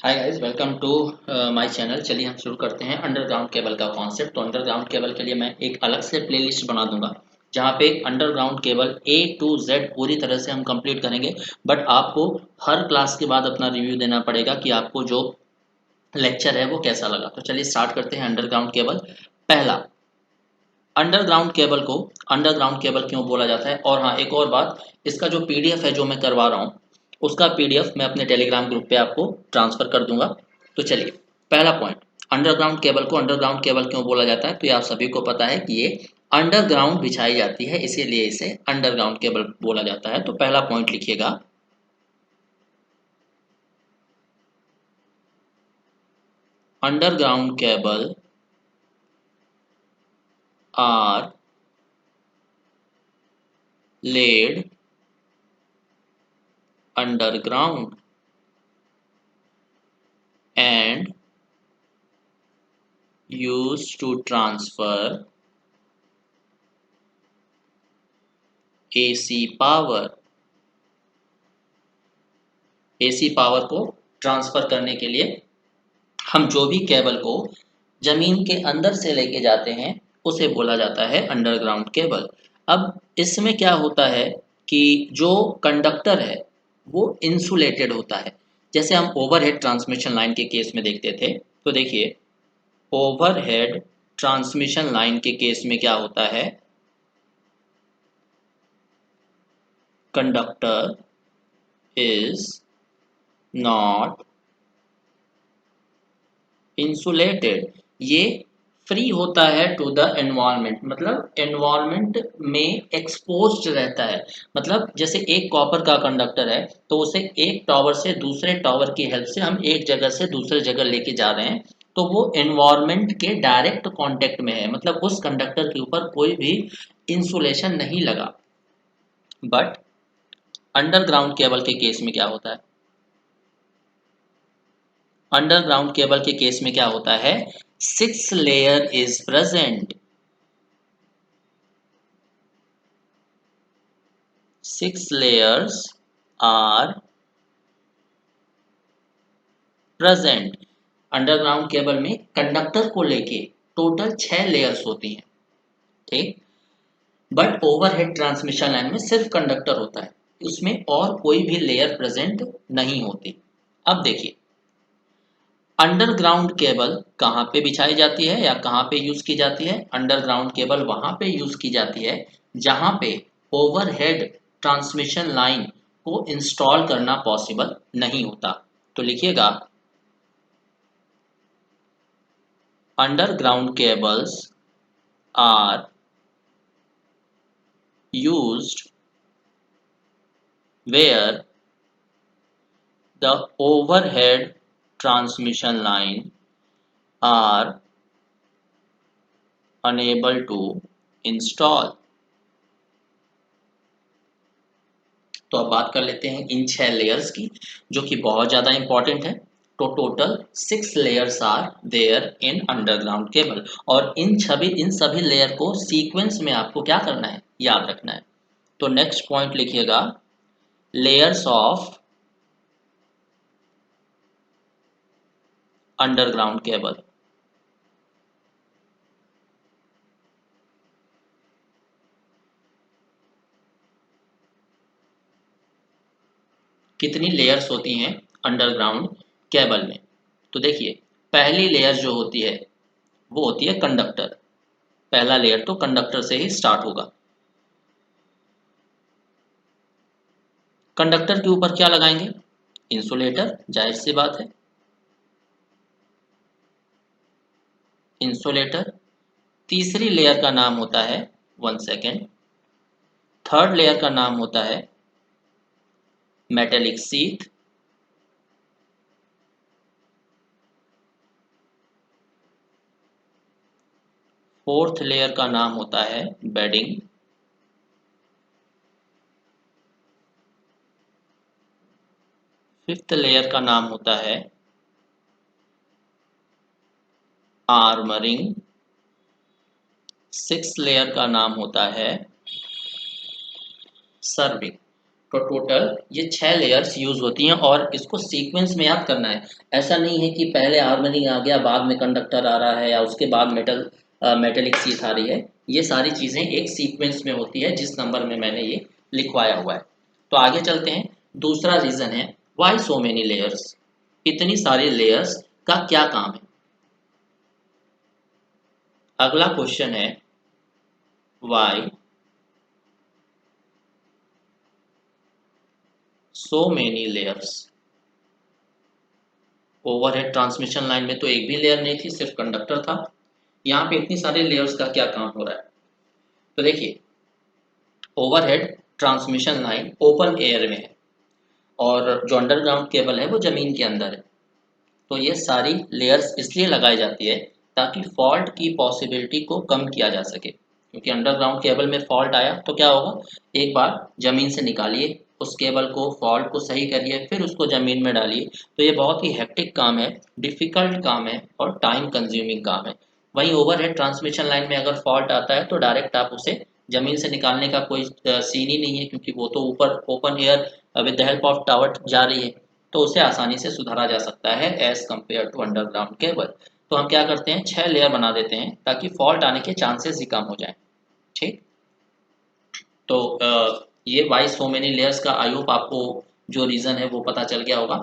Hi guys, welcome to my channel. चलिए हम शुरू करते हैं अंडरग्राउंड केबल का कॉन्सेप्ट। तो अंडरग्राउंड केबल के लिए मैं एक अलग से प्लेलिस्ट बना दूंगा जहाँ पे underground cable A to Z पूरी तरह से हम कंप्लीट करेंगे। बट आपको हर क्लास के बाद अपना रिव्यू देना पड़ेगा कि आपको जो लेक्चर है वो कैसा लगा। तो चलिए स्टार्ट करते हैं अंडरग्राउंड केबल। पहला, अंडरग्राउंड केबल क्यों बोला जाता है। और हाँ, एक और बात, इसका जो पीडीएफ है जो मैं करवा रहा हूँ उसका पीडीएफ मैं अपने टेलीग्राम ग्रुप पे आपको ट्रांसफर कर दूंगा। तो चलिए, पहला पॉइंट, अंडरग्राउंड केबल को अंडरग्राउंड केबल क्यों बोला जाता है। तो ये आप सभी को पता है कि ये अंडरग्राउंड बिछाई जाती है, इसीलिए इसे अंडरग्राउंड केबल बोला जाता है। तो पहला पॉइंट लिखिएगा, underground cable are laid underground and used to transfer AC power. AC power को ट्रांसफर करने के लिए हम जो भी केबल को जमीन के अंदर से लेके जाते हैं उसे बोला जाता है अंडरग्राउंड केबल। अब इसमें क्या होता है कि जो कंडक्टर है वो इंसुलेटेड होता है। जैसे हम ओवरहेड ट्रांसमिशन लाइन के केस में देखते थे, तो देखिए, ओवरहेड ट्रांसमिशन लाइन के केस में क्या होता है, कंडक्टर इज नॉट इंसुलेटेड। ये फ्री होता है टू द एनवायरनमेंट, मतलब एनवायरनमेंट में एक्सपोज्ड रहता है। मतलब जैसे एक कॉपर का कंडक्टर है तो उसे एक टावर से दूसरे टावर की हेल्प से हम एक जगह से दूसरे जगह लेके जा रहे हैं, तो वो एनवायरनमेंट के डायरेक्ट कांटेक्ट में है, मतलब उस कंडक्टर के ऊपर कोई भी इंसुलेशन नहीं लगा। बट अंडरग्राउंड केबल के केस में क्या होता है, अंडरग्राउंड केबल के केस में क्या होता है, 6 layer is present. 6 layers are present. Underground cable में कंडक्टर को लेके टोटल 6 लेयर्स होती हैं, ठीक। बट ओवरहेड ट्रांसमिशन लाइन में सिर्फ कंडक्टर होता है, उसमें और कोई भी लेयर प्रेजेंट नहीं होती। अब देखिए, अंडरग्राउंड केबल कहाँ पे बिछाई जाती है या कहाँ पे यूज की जाती है। अंडरग्राउंड केबल वहां पे यूज की जाती है जहां पे ओवरहेड ट्रांसमिशन लाइन को इंस्टॉल करना पॉसिबल नहीं होता। तो लिखिएगा, underground cables are used where the overhead transmission line are unable to install। तो अब बात कर लेते हैं इन 6 लेयर्स की, जो कि बहुत ज़्यादा इंपॉर्टेंट है। तो total 6 layers are there in underground cable, और इन सभी लेयर को सीक्वेंस में आपको क्या करना है, याद रखना है। तो नेक्स्ट पॉइंट लिखिएगा, लेयर्स ऑफ अंडरग्राउंड केबल। कितनी लेयर्स होती हैं अंडरग्राउंड केबल में। तो देखिए, पहली लेयर जो होती है वो होती है कंडक्टर। पहला लेयर तो कंडक्टर से ही स्टार्ट होगा। कंडक्टर के ऊपर क्या लगाएंगे, इंसुलेटर, जाहिर सी बात है, इंसुलेटर। तीसरी लेयर का नाम होता है, 1 सेकेंड, थर्ड लेयर का नाम होता है मेटेलिक सीथ। फोर्थ लेयर का नाम होता है बेडिंग। फिफ्थ लेयर का नाम होता है आर्मरिंग। सिक्स लेयर का नाम होता है सर्विंग। तो टोटल ये 6 लेयर्स यूज होती हैं और इसको सीक्वेंस में याद करना है। ऐसा नहीं है कि पहले हार्मनी आ गया बाद में कंडक्टर आ रहा है या उसके बाद मेटेलिक शीथ आ रही है। ये सारी चीज़ें एक सीक्वेंस में होती है जिस नंबर में मैंने ये लिखवाया हुआ है। तो आगे चलते हैं। दूसरा रीज़न है वाई सो मेनी लेयर्स, इतनी सारी लेयर्स का क्या काम है। अगला क्वेश्चन है why so many layers. Overhead transmission line में तो एक भी लेयर नहीं थी, सिर्फ कंडक्टर था। यहाँ पे इतनी सारी लेयर्स का क्या काम हो रहा है। तो देखिए, overhead transmission line open air में है और जो अंडरग्राउंड केबल है वो जमीन के अंदर है। तो ये सारी लेयर्स इसलिए लगाई जाती है ताकि फॉल्ट की पॉसिबिलिटी को कम किया जा सके, क्योंकि अंडरग्राउंड केबल में फॉल्ट आया तो क्या होगा, एक बार जमीन से निकालिए उस केबल को, फॉल्ट को सही करिए, फिर उसको जमीन में डालिए। तो ये बहुत ही हेक्टिक काम है, डिफिकल्ट काम है और टाइम कंज्यूमिंग काम है। वहीं ओवरहेड ट्रांसमिशन लाइन में अगर फॉल्ट आता है तो डायरेक्ट आप उसे जमीन से निकालने का कोई सीन ही नहीं है, क्योंकि वो तो ऊपर open air with the help of tower जा रही है, तो उसे आसानी से सुधारा जा सकता है as compare to underground cable. तो हम क्या करते हैं, 6 लेयर बना देते हैं ताकि फॉल्ट आने के चांसेस ही कम हो जाएं। ठीक। तो ये वाई सो मेनी लेयर्स का आई होप आपको जो रीज़न है वो पता चल गया होगा।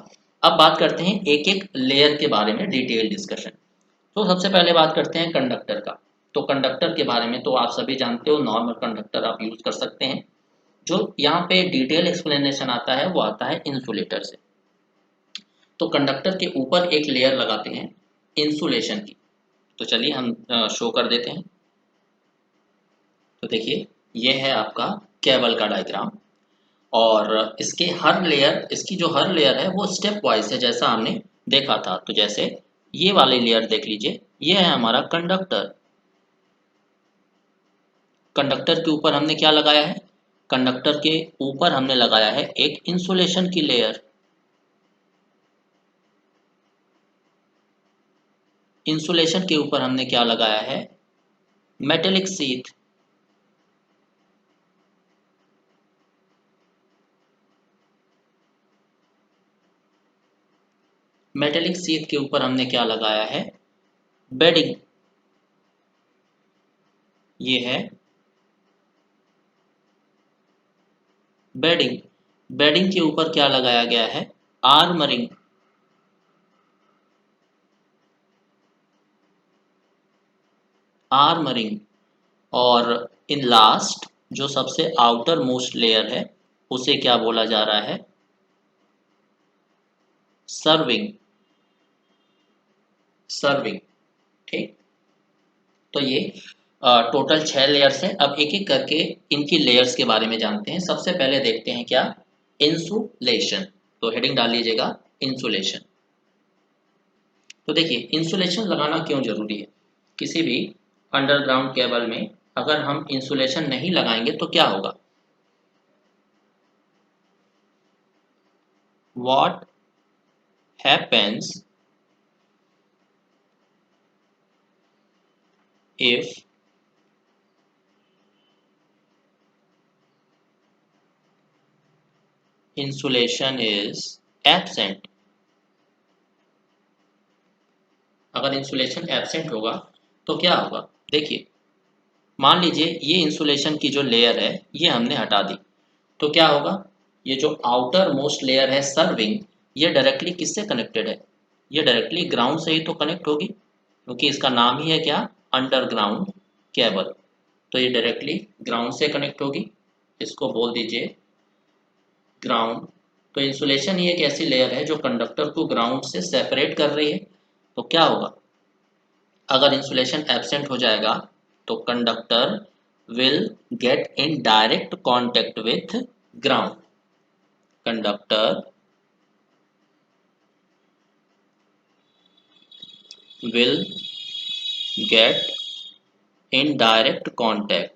अब बात करते हैं एक एक लेयर के बारे में, डिटेल डिस्कशन। तो सबसे पहले बात करते हैं कंडक्टर का। तो कंडक्टर के बारे में तो आप सभी जानते हो, नॉर्मल कंडक्टर आप यूज़ कर सकते हैं। जो यहाँ पे डिटेल एक्सप्लेनेशन आता है वो आता है इंसुलेटर से। तो कंडक्टर के ऊपर एक लेयर लगाते हैं इंसुलेशन की। तो चलिए हम शो कर देते हैं। तो देखिए, ये है आपका केबल का डायग्राम और इसके हर लेयर, इसकी जो हर लेयर है वो स्टेप वाइज है जैसा हमने देखा था। तो जैसे ये वाली लेयर देख लीजिए, ये है हमारा कंडक्टर। कंडक्टर के ऊपर हमने क्या लगाया है, कंडक्टर के ऊपर हमने लगाया है एक इंसुलेशन की लेयर। इंसुलेशन के ऊपर हमने क्या लगाया है, मेटेलिक शीथ। मेटेलिक शीथ के ऊपर हमने क्या लगाया है, बेडिंग। ये है बेडिंग। बेडिंग के ऊपर क्या लगाया गया है, आर्मरिंग। आर्मरिंग। और इन लास्ट जो सबसे आउटर मोस्ट लेयर है उसे क्या बोला जा रहा है, सर्विंग। सर्विंग। ठीक। तो ये टोटल 6 लेयर्स हैं। अब एक एक करके इनकी लेयर्स के बारे में जानते हैं। सबसे पहले देखते हैं क्या, इंसुलेशन। तो हेडिंग डाल लीजिएगा इंसुलेशन। तो देखिए, इंसुलेशन लगाना क्यों जरूरी है। किसी भी अंडरग्राउंड केबल में अगर हम इंसुलेशन नहीं लगाएंगे तो क्या होगा, what happens if insulation is absent। अगर इंसुलेशन एब्सेंट होगा तो क्या होगा, देखिए मान लीजिए ये इंसुलेशन की जो लेयर है ये हमने हटा दी, तो क्या होगा, ये जो आउटर मोस्ट लेयर है सर्विंग, ये डायरेक्टली किससे कनेक्टेड है, ये डायरेक्टली ग्राउंड से ही तो कनेक्ट होगी, क्योंकि इसका नाम ही है क्या, अंडरग्राउंड केबल। तो ये डायरेक्टली ग्राउंड से कनेक्ट होगी, इसको बोल दीजिए ग्राउंड। तो इंसुलेशन ही एक ऐसी लेयर है जो कंडक्टर को ग्राउंड से सेपरेट कर रही है। तो क्या होगा, अगर इंसुलेशन एब्सेंट हो जाएगा तो conductor will get in direct contact with ground. Conductor will get in direct contact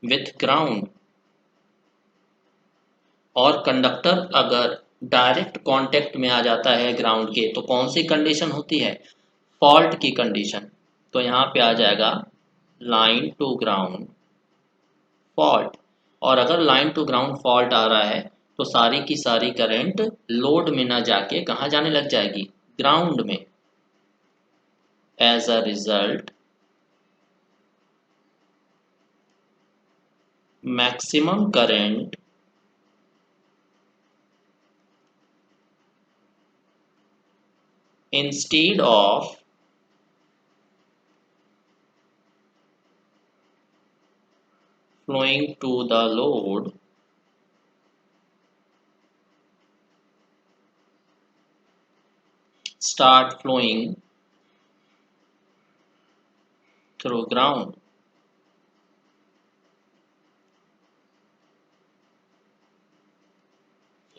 with ground। और कंडक्टर अगर डायरेक्ट कांटेक्ट में आ जाता है ग्राउंड के तो कौन सी कंडीशन होती है, फॉल्ट की कंडीशन। तो यहाँ पे आ जाएगा लाइन टू ग्राउंड फॉल्ट, और अगर लाइन टू ग्राउंड फॉल्ट आ रहा है तो सारी की सारी करंट लोड में ना जाके कहाँ जाने लग जाएगी, ग्राउंड में। As a result maximum current instead of flowing to the load start flowing through ground।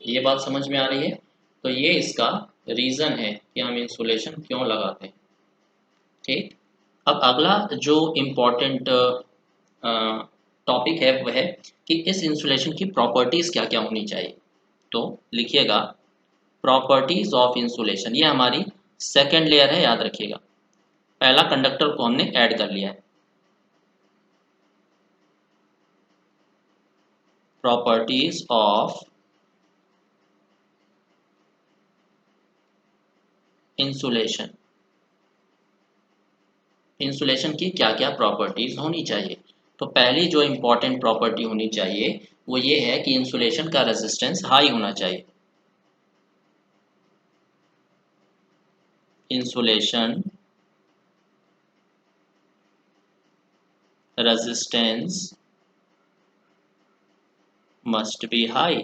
ये बात समझ में आ रही है? तो ये इसका रीज़न है कि हम इंसुलेशन क्यों लगाते हैं। ठीक, अब अगला जो इम्पोर्टेंट टॉपिक है वह है कि इस इंसुलेशन की प्रॉपर्टीज़ क्या क्या होनी चाहिए। तो लिखिएगा प्रॉपर्टीज़ ऑफ इंसुलेशन, ये हमारी सेकेंड लेयर है, याद रखिएगा। पहला कंडक्टर को हमने ऐड कर लिया है। प्रॉपर्टीज ऑफ इंसुलेशन, इंसुलेशन की क्या क्या प्रॉपर्टीज होनी चाहिए। तो पहली जो इंपॉर्टेंट प्रॉपर्टी होनी चाहिए वो ये है कि इंसुलेशन का रेजिस्टेंस हाई होना चाहिए। Insulation resistance must be high.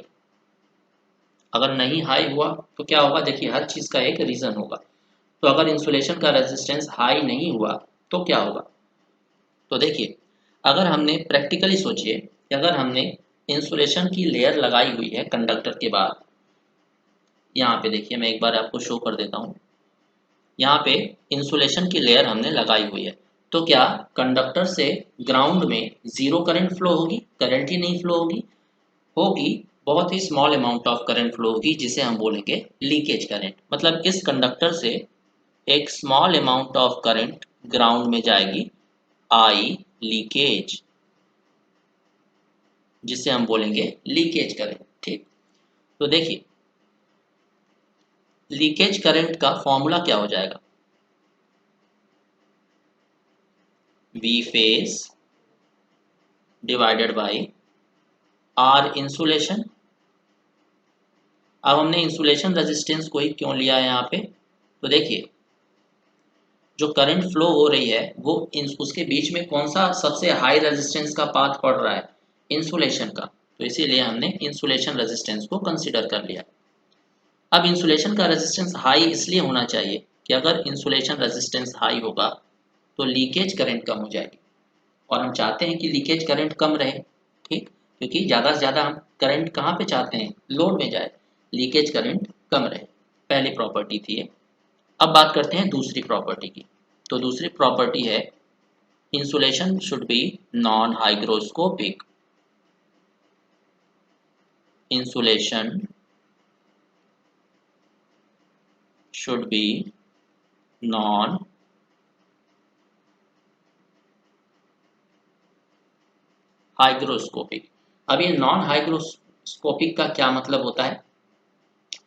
अगर नहीं हाई हुआ तो क्या होगा, देखिए हर चीज़ का एक रीज़न होगा। तो अगर इंसुलेशन का रेजिस्टेंस हाई नहीं हुआ तो क्या होगा, तो देखिए अगर हमने प्रैक्टिकली सोचिए कि अगर हमने इंसुलेशन की लेयर लगाई हुई है कंडक्टर के बाद, यहाँ पे देखिए मैं एक बार आपको शो कर देता हूँ। यहाँ पे इंसुलेशन की लेयर हमने लगाई हुई है, तो क्या कंडक्टर से ग्राउंड में जीरो करंट फ्लो होगी, करंट ही नहीं फ्लो होगी, होगी बहुत ही small amount of current flow होगी जिसे हम बोलेंगे लीकेज करंट। मतलब इस कंडक्टर से एक small amount of current ground में जाएगी, आई लीकेज, जिसे हम बोलेंगे लीकेज करंट। ठीक, तो देखिए लीकेज करंट का फॉर्मूला क्या हो जाएगा, V phase divided by R insulation. अब हमने इंसुलेशन रेजिस्टेंस को ही क्यों लिया है यहाँ पे, तो देखिए जो करंट फ्लो हो रही है वो उसके बीच में कौन सा सबसे हाई रेजिस्टेंस का पाथ पड़ रहा है, इंसुलेशन का, तो इसीलिए हमने इंसुलेशन रेजिस्टेंस को कंसिडर कर लिया। अब इंसुलेशन का रेजिस्टेंस हाई इसलिए होना चाहिए कि अगर इंसुलेशन रेजिस्टेंस हाई होगा तो लीकेज करंट कम हो जाएगी, और हम चाहते हैं कि लीकेज करंट कम रहे। ठीक, क्योंकि ज़्यादा से ज़्यादा हम करंट कहाँ पे चाहते हैं, लोड में जाए, लीकेज करंट कम रहे। पहली प्रॉपर्टी थी ये। अब बात करते हैं दूसरी प्रॉपर्टी की। तो दूसरी प्रॉपर्टी है insulation should be non hygroscopic. Insulation should be non hygroscopic. अब ये नॉन हाइग्रोस्कोपिक का क्या मतलब होता है,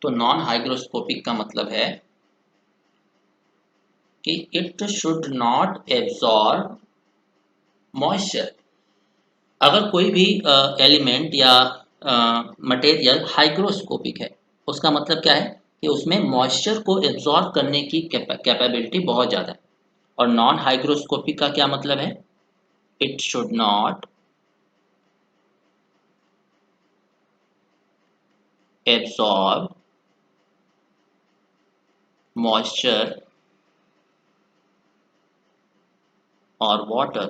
तो नॉन हाइग्रोस्कोपिक का मतलब है कि it should not absorb moisture. अगर कोई भी एलिमेंट या मटेरियल हाइग्रोस्कोपिक है उसका मतलब क्या है कि उसमें मॉइस्चर को एब्जॉर्ब करने की कैपेबिलिटी बहुत ज़्यादा है। और नॉन हाइग्रोस्कोपिक का क्या मतलब है, it should not absorb moisture और वाटर।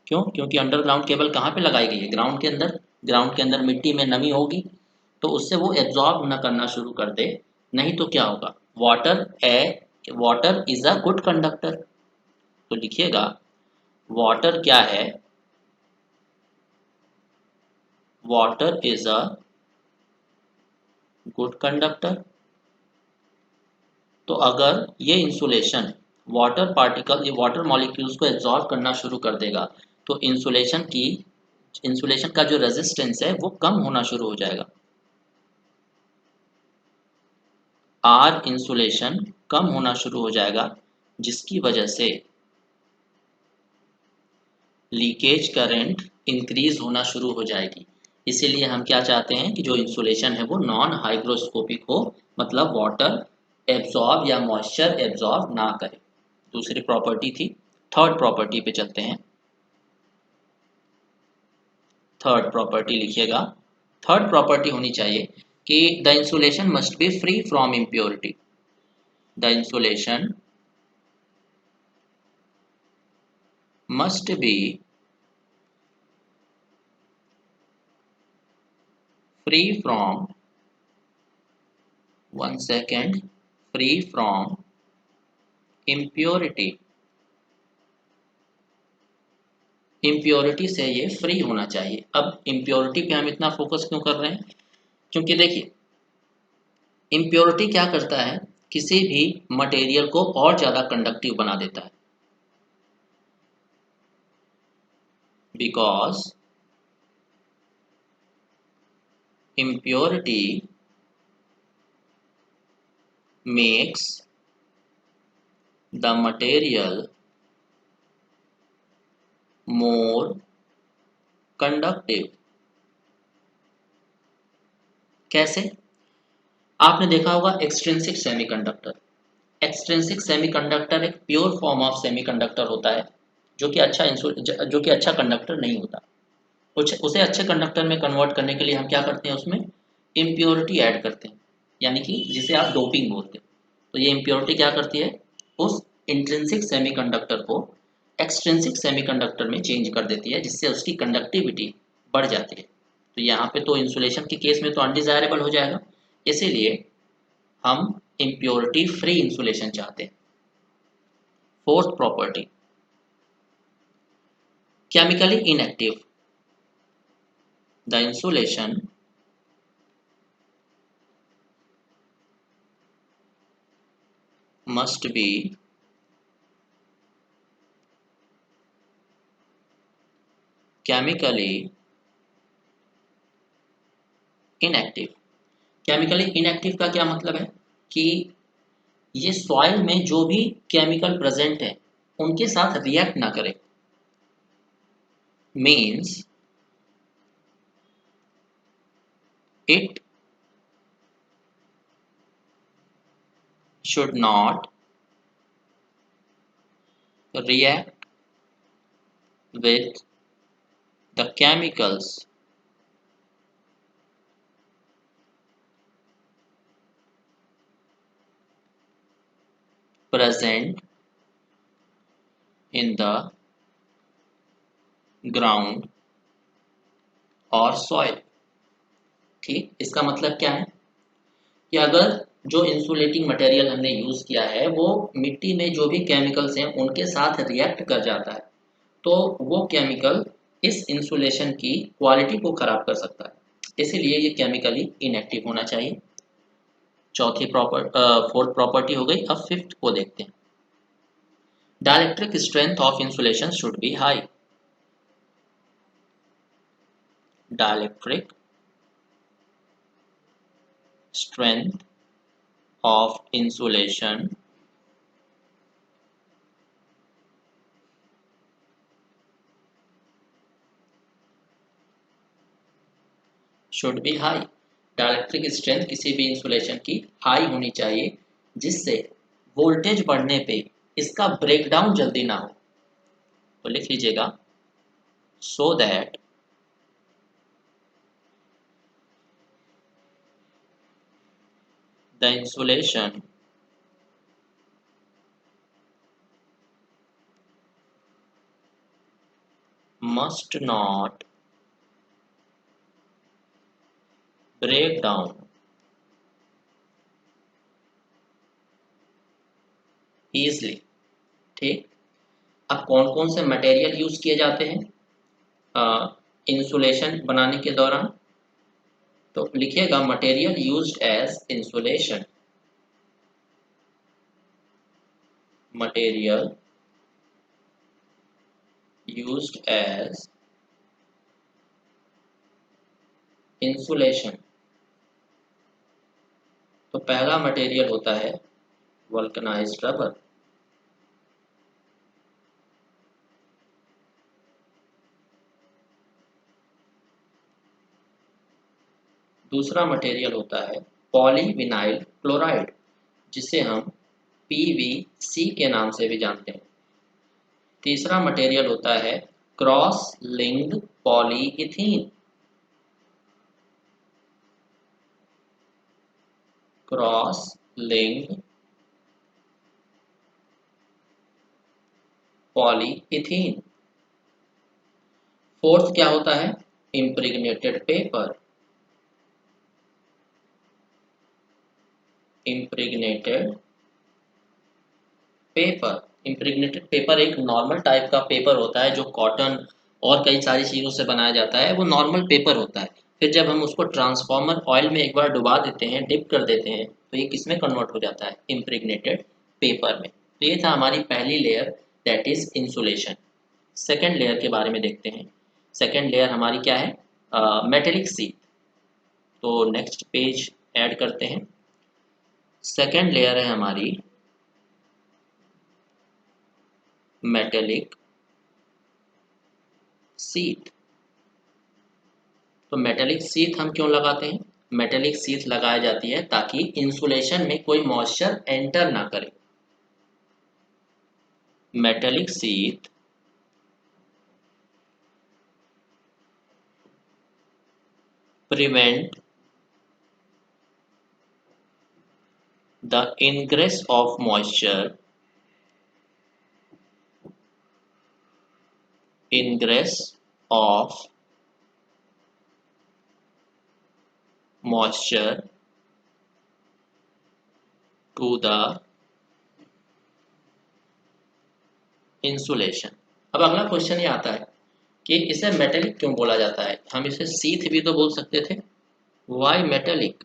क्यों, क्योंकि अंडरग्राउंड केबल कहाँ पे लगाई गई है, ग्राउंड के अंदर। ग्राउंड के अंदर मिट्टी में नमी होगी तो उससे वो एब्जॉर्ब न करना शुरू कर दे, नहीं तो क्या होगा, वाटर है, water is a good conductor. तो लिखिएगा वाटर क्या है, water is a good conductor. तो अगर ये इंसुलेशन वाटर पार्टिकल, ये वाटर मॉलिक्यूल्स को एब्जॉर्ब करना शुरू कर देगा, तो इंसुलेशन का जो रेजिस्टेंस है वो कम होना शुरू हो जाएगा। आर इंसुलेशन कम होना शुरू हो जाएगा, जिसकी वजह से लीकेज करंट इंक्रीज होना शुरू हो जाएगी। इसीलिए हम क्या चाहते हैं कि जो इंसुलेशन है वो नॉन हाइग्रोस्कोपिक हो, मतलब वाटर एब्जॉर्ब या मॉइस्चर एब्जॉर्ब ना करे। दूसरी प्रॉपर्टी थी। थर्ड प्रॉपर्टी पे चलते हैं। थर्ड प्रॉपर्टी लिखिएगा। थर्ड प्रॉपर्टी होनी चाहिए कि the insulation must be free from impurity. The insulation must be free from, one second, free from impurity. Impurity से ये फ्री होना चाहिए। अब इम्प्योरिटी पे हम इतना फोकस क्यों कर रहे हैं? क्योंकि देखिए, इम्प्योरिटी क्या करता है, किसी भी मटेरियल को और ज़्यादा कंडक्टिव बना देता है। Because impurity makes the material more conductive। कैसे? आपने देखा होगा एक्सट्रिंसिक सेमीकंडक्टर। एक्सट्रिंसिक सेमीकंडक्टर एक प्योर फॉर्म ऑफ सेमीकंडक्टर होता है, जो कि अच्छा कंडक्टर नहीं होता। उसे अच्छे कंडक्टर में कन्वर्ट करने के लिए हम क्या करते हैं, उसमें इम्प्योरिटी ऐड करते हैं, यानी कि जिसे आप डोपिंग बोलते हैं। तो ये इम्प्योरिटी क्या करती है, उस इंट्रिंसिक सेमीकंडक्टर को एक्सट्रिंसिक सेमीकंडक्टर में चेंज कर देती है, जिससे उसकी कंडक्टिविटी बढ़ जाती है। तो यहाँ पे तो इंसुलेशन के केस में तो अनडिजायरेबल हो जाएगा, इसीलिए हम इम्प्योरिटी फ्री इंसुलेशन चाहते हैं। Fourth property, chemically inactive. The insulation must be chemically inactive। Chemically inactive का क्या मतलब है कि ये सॉइल में जो भी केमिकल प्रेजेंट है उनके साथ रिएक्ट ना करे। Means it should not react with the chemicals present in the ground or soil। ठीक, इसका मतलब क्या है कि अगर जो इंसुलेटिंग मटेरियल हमने यूज किया है वो मिट्टी में जो भी केमिकल्स हैं उनके साथ रिएक्ट कर जाता है, तो वो केमिकल इस इंसुलेशन की क्वालिटी को खराब कर सकता है। इसीलिए ये केमिकली इनएक्टिव होना चाहिए। फोर्थ प्रॉपर्टी हो गई। अब फिफ्थ को देखते हैं। Dielectric strength of insulation should be high. Dielectric strength of insulation should be high. Dielectric strength किसी भी इंसुलेशन की हाई होनी चाहिए, जिससे वोल्टेज बढ़ने पे इसका ब्रेकडाउन जल्दी ना हो। तो लिख लीजिएगा, so that the insulation must not break down easily। ठीक, अब कौन कौन से मटेरियल यूज किए जाते हैं इंसुलेशन बनाने के दौरान? तो लिखिएगा, material used as insulation. material used as insulation। तो पहला मटेरियल होता है वल्कनाइज्ड रबर। दूसरा मटेरियल होता है पॉलीविनाइल क्लोराइड, जिसे हम पीवीसी के नाम से भी जानते हैं। तीसरा मटेरियल होता है cross linked polyethene. Cross linked polyethene. Fourth क्या होता है? Impregnated paper. Impregnated paper. Impregnated paper एक नॉर्मल टाइप का पेपर होता है जो कॉटन और कई सारी चीज़ों से बनाया जाता है। वो नॉर्मल पेपर होता है। फिर जब हम उसको ट्रांसफॉर्मर ऑयल में एक बार डुबा देते हैं, डिप कर देते हैं, तो ये किस में कन्वर्ट हो जाता है? इम्प्रिग्नेटेड पेपर में। तो ये था हमारी पहली layer, that is insulation. Second layer के बारे में देखते हैं। सेकेंड लेयर हमारी क्या है? Metallic sheath. तो नेक्स्ट पेज ऐड करते हैं। सेकेंड लेयर है हमारी मेटेलिक सीट। तो मेटेलिक सीट हम क्यों लगाते हैं? मेटेलिक सीट लगाई जाती है ताकि इंसुलेशन में कोई मॉइस्चर एंटर ना करे। Metallic sheath prevent the ingress of moisture ingress of moisture to the insulation। अब अगला क्वेश्चन ये आता है कि इसे मेटेलिक क्यों बोला जाता है? हम इसे सीथ भी तो बोल सकते थे। Why metallic?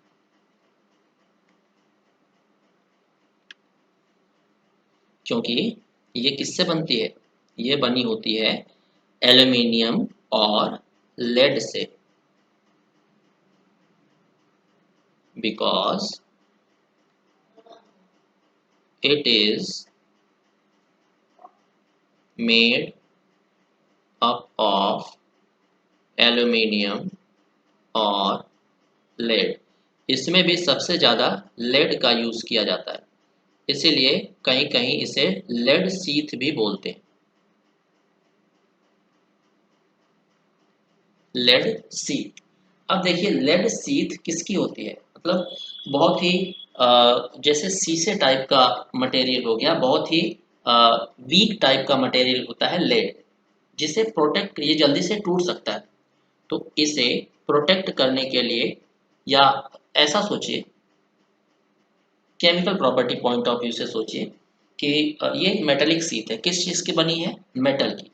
क्योंकि ये किससे बनती है? ये बनी होती है एल्यूमिनियम और लेड से। Because it is made up of aluminium और lead। इसमें भी सबसे ज़्यादा लेड का यूज़ किया जाता है, इसीलिए कहीं कहीं इसे लेड सीथ भी बोलते हैं। Lead sheath. अब देखिए लेड सीथ किसकी होती है? मतलब बहुत ही जैसे शीशे टाइप का मटेरियल हो गया, बहुत ही वीक टाइप का मटेरियल होता है लेड, जिसे प्रोटेक्ट, ये जल्दी से टूट सकता है। तो इसे प्रोटेक्ट करने के लिए, या ऐसा सोचिए chemical property point of view से सोचिए कि ये मेटेलिक सीथ है, किस चीज़ की बनी है? मेटल की।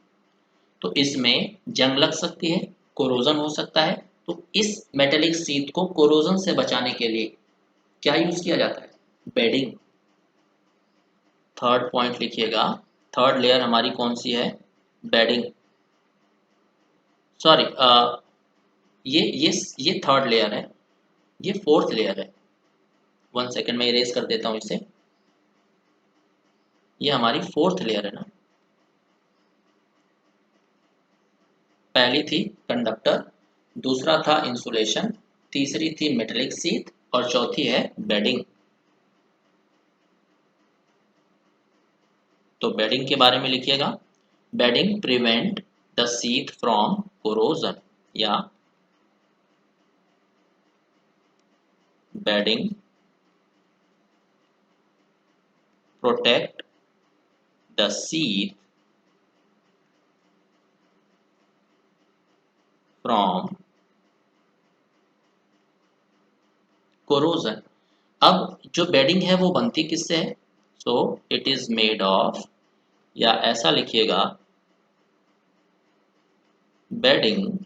तो इसमें जंग लग सकती है, कोरोजन हो सकता है। तो इस मेटेलिक सीथ को कोरोजन से बचाने के लिए क्या यूज़ किया जाता है? बेडिंग। थर्ड पॉइंट लिखिएगा। थर्ड लेयर हमारी कौन सी है? बेडिंग। सॉरी, ये थर्ड लेयर है, ये फोर्थ लेयर है। वन सेकेंड में इरेज कर देता हूँ इसे। ये हमारी फोर्थ लेयर है ना। पहली थी कंडक्टर, दूसरा था इंसुलेशन, तीसरी थी मेटेलिक सीथ और चौथी है बेडिंग। तो बेडिंग के बारे में लिखिएगा। Bedding prevent the sheath from corrosion, या bedding protect the sheath from corrosion. अब जो बेडिंग है वो बनती किससे है? So it is made of, या ऐसा लिखिएगा, bedding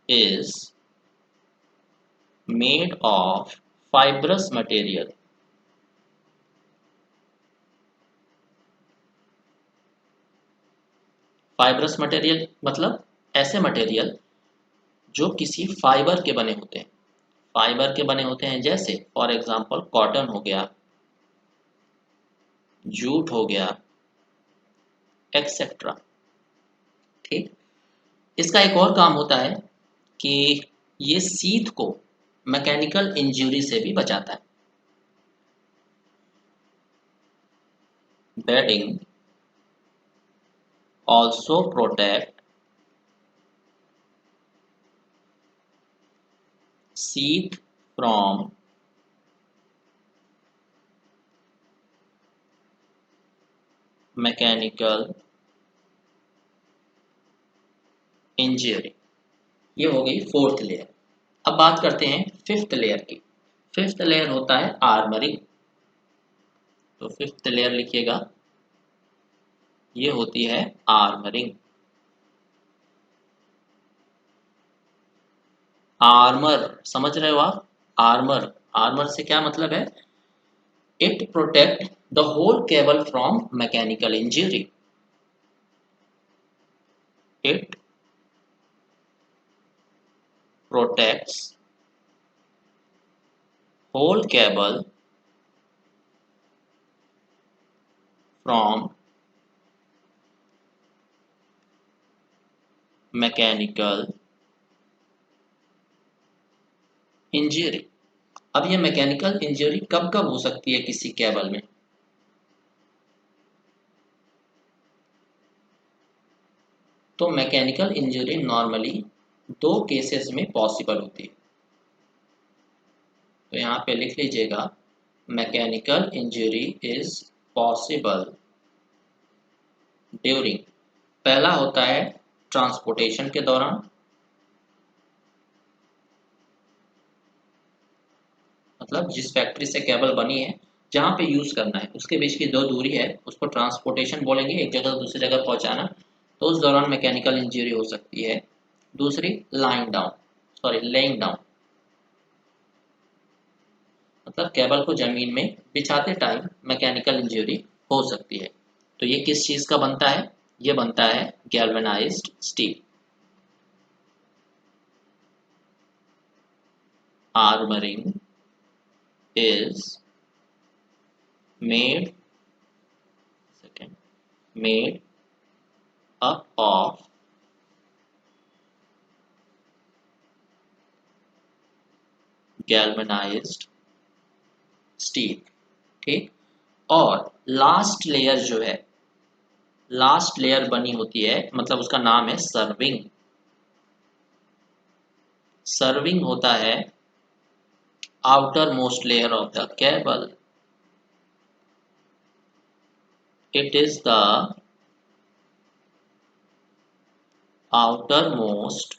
is made of fibrous material, fibrous material मतलब ऐसे मटेरियल जो किसी फाइबर के बने होते हैं, फाइबर के बने होते हैं, जैसे फॉर एग्जांपल कॉटन हो गया, जूट हो गया, एक्सेट्रा। ठीक। इसका एक और काम होता है कि ये शीत को मैकेनिकल इंजरी से भी बचाता है। बेडिंग ऑल्सो प्रोटेक्ट शीत फ्रॉम मैकेनिकल इंजरी। ये हो गई फोर्थ लेयर। अब बात करते हैं फिफ्थ लेयर की। फिफ्थ लेयर होता है आर्मरिंग। तो फिफ्थ लेयर लिखिएगा, ये होती है आर्मरिंग। आर्मर समझ रहे हो आप? आर्मर, आर्मर से क्या मतलब है? It protect the whole cable from mechanical injury. It protects whole cable from mechanical injury। अब ये मैकेनिकल इंजरी कब कब हो सकती है किसी केबल में? तो मैकेनिकल इंजरी नॉर्मली दो केसेस में पॉसिबल होती है। तो यहाँ पे लिख लीजिएगा, mechanical injury is possible during. पहला होता है ट्रांसपोर्टेशन के दौरान, मतलब जिस फैक्ट्री से केबल बनी है, जहाँ पे यूज करना है उसके बीच की जो दूरी है उसको ट्रांसपोर्टेशन बोलेंगे, एक जगह से दूसरी जगह पहुंचाना। तो उस दौरान मैकेनिकल इंजरी हो सकती है। दूसरी lying down, sorry laying down, मतलब केबल को जमीन में बिछाते टाइम मैकेनिकल इंजरी हो सकती है। तो ये किस चीज का बनता है? ये बनता है galvanised steel. Armouring is made made up of galvanized steel। ठीक। और लास्ट लेयर जो है, लास्ट लेयर बनी होती है, मतलब उसका नाम है सर्विंग। सर्विंग होता है outer most layer of the cable. It is the outer most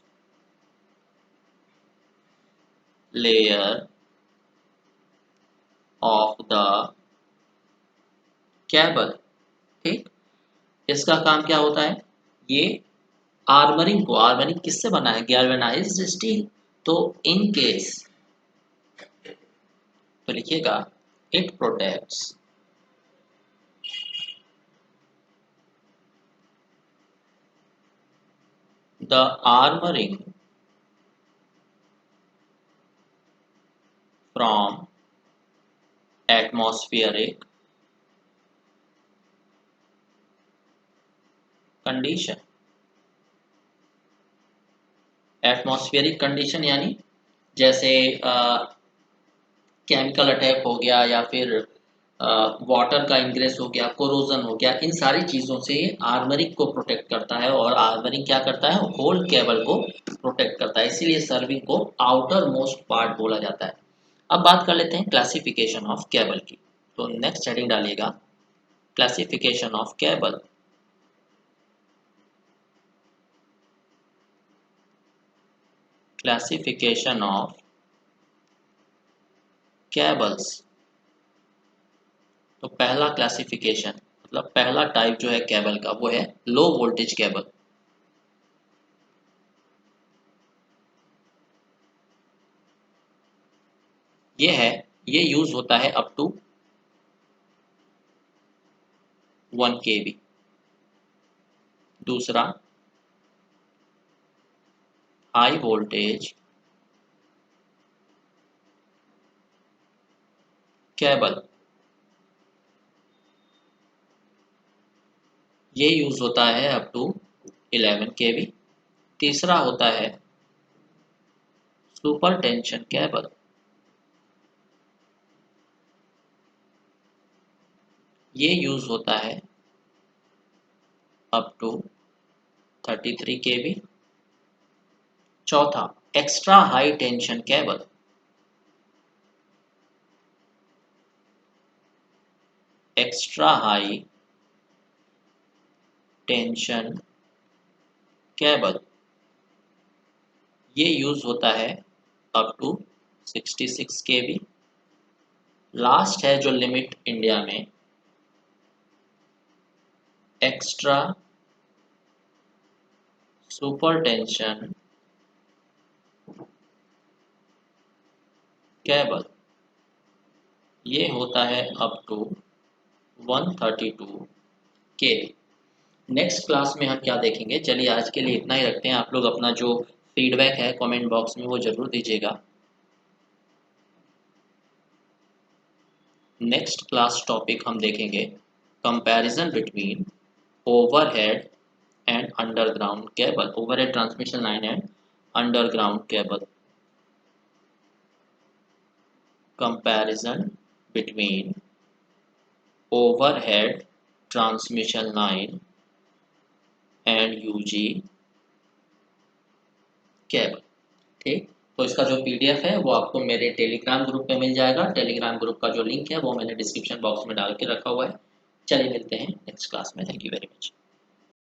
layer of the cable. ठीक। इसका काम क्या होता है? ये आर्मरिंग को, आर्मरिंग किससे बना है? Galvanised steel. तो इन केस, तो लिखिएगा, it protects the armouring from atmospheric condition. Atmospheric condition यानी जैसे केमिकल अटैक हो गया, या फिर वाटर का इंग्रेस हो गया, कोरोजन हो गया, इन सारी चीज़ों से आर्मरिंग को प्रोटेक्ट करता है। और आर्मरिंग क्या करता है? होल केबल को प्रोटेक्ट करता है, इसीलिए सर्विंग को आउटर मोस्ट पार्ट बोला जाता है। अब बात कर लेते हैं क्लासिफिकेशन ऑफ केबल की। तो नेक्स्ट हेडिंग डालिएगा, classification of cable. Classification of cables. तो पहला क्लासिफिकेशन, मतलब पहला टाइप जो है केबल का, वो है लो वोल्टेज केबल। ये है, ये यूज होता है अप टू 1 kb। दूसरा हाई वोल्टेज केबल, ये यूज होता है अप टू 11 kb। तीसरा होता है सुपर टेंशन केबल, ये यूज होता है अप टू 33 kb। चौथा extra high tension cable, extra high tension cable, ये यूज होता है अप टू 66 kb। लास्ट है जो लिमिट इंडिया में, एक्स्ट्रा सुपर टेंशन केबल, ये होता है अप टू 132 के। नेक्स्ट क्लास में हम क्या देखेंगे, चलिए आज के लिए इतना ही रखते हैं। आप लोग अपना जो फीडबैक है कमेंट बॉक्स में वो ज़रूर दीजिएगा। नेक्स्ट क्लास टॉपिक हम देखेंगे comparison between overhead and underground cable, overhead transmission line and underground cable. Comparison between overhead transmission line and UG cable. ठीक, तो इसका जो पीडीएफ है वो आपको मेरे टेलीग्राम ग्रुप पे मिल जाएगा। टेलीग्राम ग्रुप का जो लिंक है वो मैंने डिस्क्रिप्शन बॉक्स में डाल के रखा हुआ है। चलिए मिलते हैं नेक्स्ट क्लास में। Thank you very much.